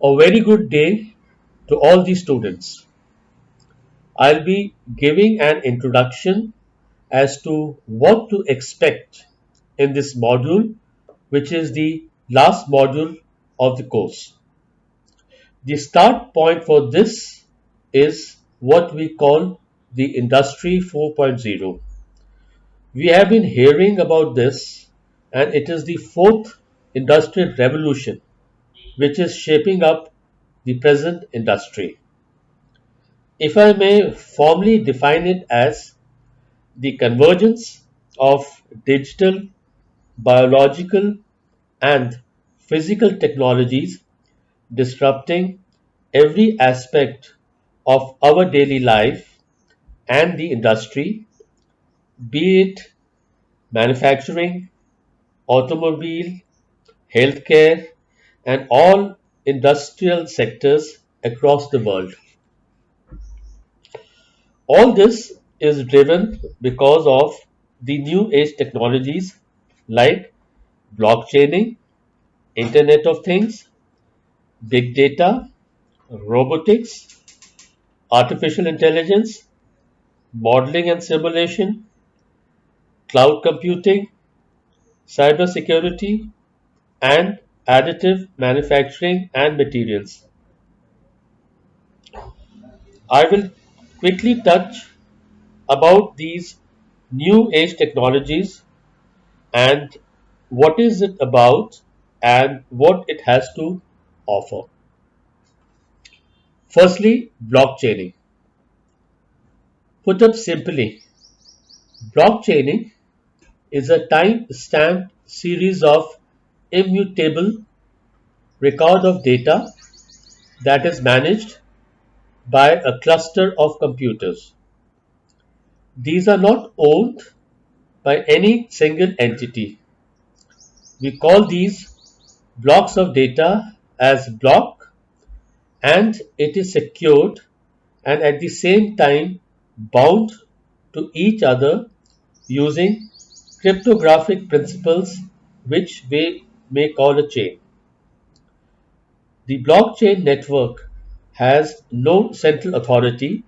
A very good day to all the students. I'll be giving an introduction as to what to expect in this module, which is the last module of the course. The start point for this is what we call the Industry 4.0. We have been hearing about this, and it is the fourth industrial revolution which is shaping up the present industry. If I may formally define it as the convergence of digital, biological, and physical technologies disrupting every aspect of our daily life and the industry, be it manufacturing, automobile, healthcare, and all industrial sectors across the world. All this is driven because of the new age technologies like blockchaining, Internet of Things, big data, robotics, artificial intelligence, modeling and simulation, cloud computing, cybersecurity, and additive manufacturing and materials. I will quickly touch about these new age technologies and what is it about and what it has to offer. Firstly, blockchaining. Put up simply, blockchaining is a time-stamped series of immutable record of data that is managed by a cluster of computers. These are not owned by any single entity. We call these blocks of data as block, and it is secured and at the same time bound to each other using cryptographic principles, which we may call a chain. The blockchain network has no central authority.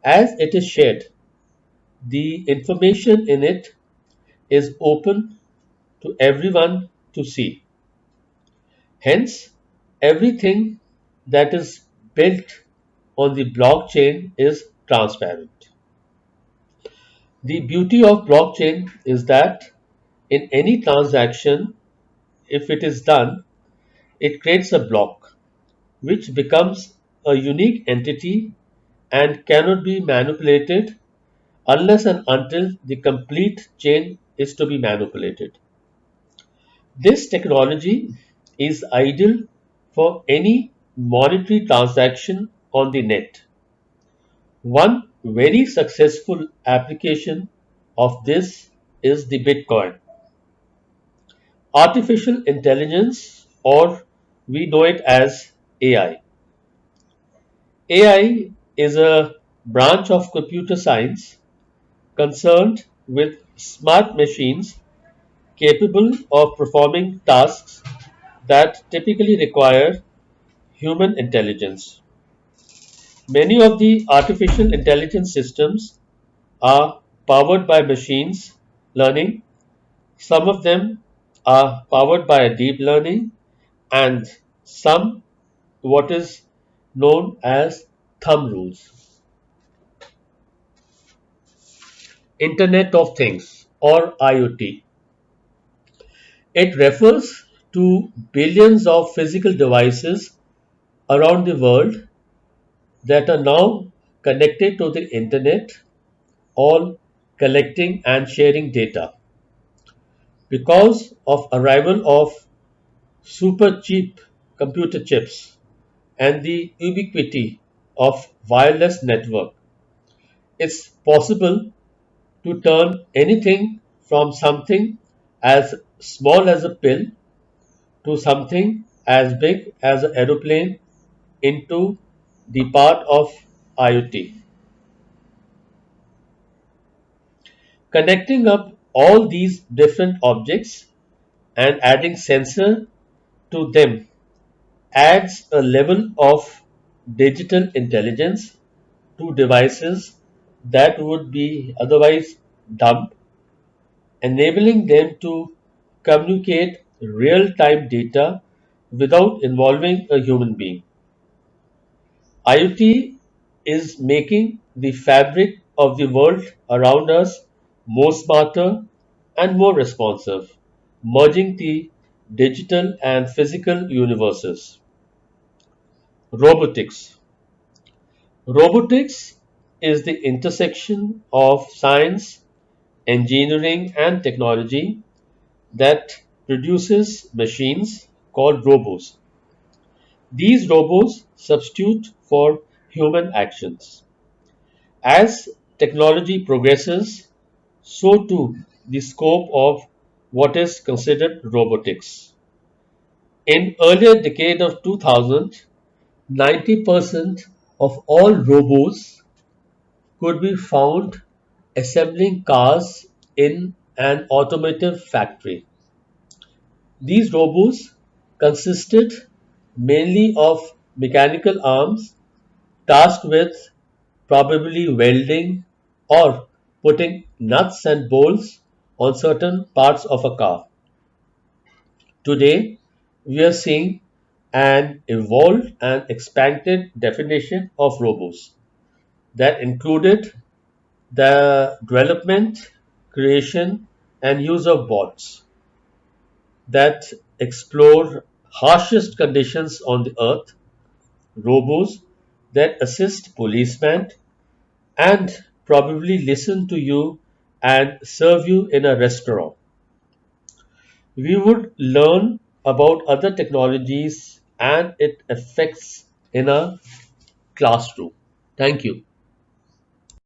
As it is shared, the information in it is open to everyone to see. Hence, everything that is built on the blockchain is transparent. The beauty of blockchain is that in any transaction, if it is done, it creates a block which becomes a unique entity and cannot be manipulated unless and until the complete chain is to be manipulated. This technology is ideal for any monetary transaction on the net. One very successful application of this is the Bitcoin. Artificial intelligence, or we know it as AI. AI is a branch of computer science concerned with smart machines capable of performing tasks that typically require human intelligence. Many of the artificial intelligence systems are powered by machines learning. Some of them are powered by deep learning, and some what is known as thumb rules. Internet of Things, or IoT. It refers to billions of physical devices around the world that are now connected to the internet, all collecting and sharing data. Because of arrival of super cheap computer chips and the ubiquity of wireless network, it's possible to turn anything from something as small as a pill to something as big as an aeroplane into the part of IoT. Connecting up all these different objects and adding sensor to them adds a level of digital intelligence to devices that would be otherwise dumb, enabling them to communicate real-time data without involving a human being. IoT is making the fabric of the world around us more smarter and more responsive, merging the digital and physical universes. Robotics. Robotics is the intersection of science, engineering, and technology that produces machines called robots. These robots substitute for human actions. As technology progresses, so too the scope of what is considered robotics. In earlier decade of 2000, 90% of all robots could be found assembling cars in an automotive factory. These robots consisted mainly of mechanical arms tasked with probably welding or putting nuts and bolts on certain parts of a car. Today, we are seeing an evolved and expanded definition of robots that included the development, creation, and use of bots that explore harshest conditions on the earth, robots that assist policemen and probably listen to you and serve you in a restaurant. We would learn about other technologies and its effects in a classroom. Thank you.